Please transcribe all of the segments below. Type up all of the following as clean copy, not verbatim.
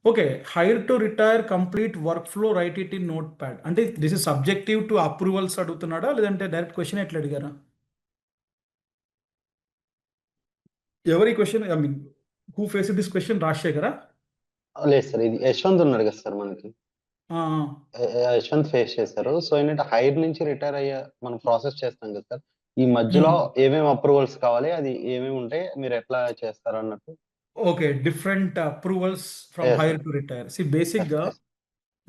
Okay, hire to retire complete workflow, write it in notepad. అంటే this is subjective to approvals అడుగుతున్నాడా లేదంటే direct question ఎట్లా అడిగారా? ఎవరి question I mean who face this question రాజశేఖరా? లేదు సార్, ఇది యశ్వంత్ ఉన్నాడు కదా సార్ మనకి. ఆ, యశ్వంత్ ఫేస్ చేశారు. సో ఏంటంటే హైర్ నుంచి రిటైర్ అయ్యే మనం ప్రాసెస్ చేస్తాం కదా సార్. ఈ మధ్యలో ఏమేమి అప్రూవల్స్ కావాలి, అది ఏమేమి ఉంటే మీరు ఎట్లా చేస్తారు అన్నట్టు. Okay, different approvals from Yes, hire sir. To retire. See బేసిక్గా Yes.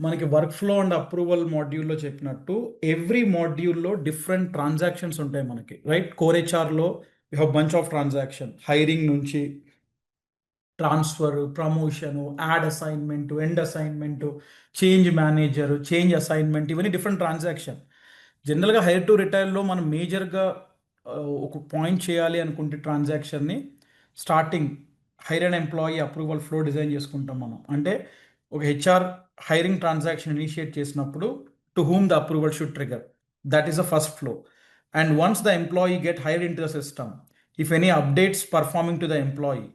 మనకి వర్క్ ఫ్లో అండ్ అప్రూవల్ మాడ్యూల్లో చెప్పినట్టు ఎవ్రీ మాడ్యూల్లో డిఫరెంట్ ట్రాన్సాక్షన్స్ ఉంటాయి మనకి, రైట్? కోర్ హెచ్ఆర్లో you have bunch of transaction, hiring నుంచి transfer, promotion, add assignment, end assignment, change manager, change assignment, ఇవన్నీ డిఫరెంట్ ట్రాన్సాక్షన్. జనరల్గా హైర్ టు రిటైర్లో మనం మేజర్గా ఒక పాయింట్ చేయాలి అనుకుంటే ట్రాన్సాక్షన్ని starting hire and employee approval flow design చేసుకుంటాం మనం. అంటే ఒక హెచ్ఆర్ హైరింగ్ ట్రాన్సాక్షన్ ఇనిషియేట్ చేసినప్పుడు to whom the approval should trigger, that is the first flow. And once the employee get hire into the system, if any updates performing to the employee,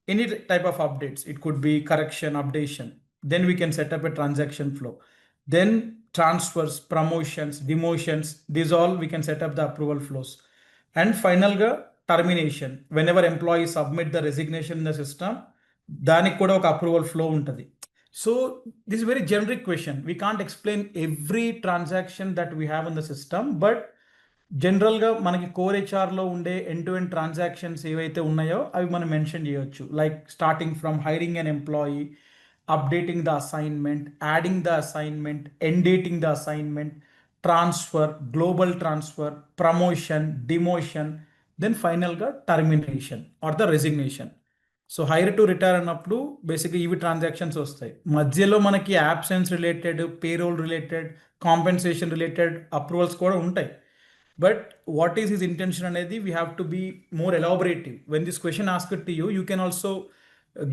any type of updates, it could be correction, updation, then we can set up a transaction flow. Then transfers, promotions, demotions, these all we can set up the approval flows. And final ga termination, whenever employees submit the resignation in the system, దానికి కూడా ఒక approval flow ఉంటుంది. So this very generic question, we can't explain every transaction that we have in the system, but జనరల్గా మనకి core హెచ్ఆర్లో ఉండే end to end transactions ఏవైతే ఉన్నాయో అవి మనం మెన్షన్ చేయొచ్చు. Like starting from hiring an employee, updating the assignment, adding the assignment, end dating the assignment, transfer, global transfer, promotion, demotion, then ఫైనల్గా termination or the resignation. So hire to retire అన్నప్పుడు బేసిక్గా ఇవి transactions వస్తాయి. మధ్యలో మనకి absence related, payroll related, compensation related approvals కూడా ఉంటాయి. But what is his intention అనేది we have to be more elaborative. When this question asked to you, you can also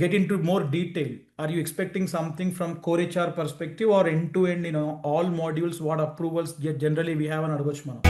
get into more detail. Are you expecting something from core HR perspective or end to end, all modules, what approvals generally we have అని అడగొచ్చు మనం.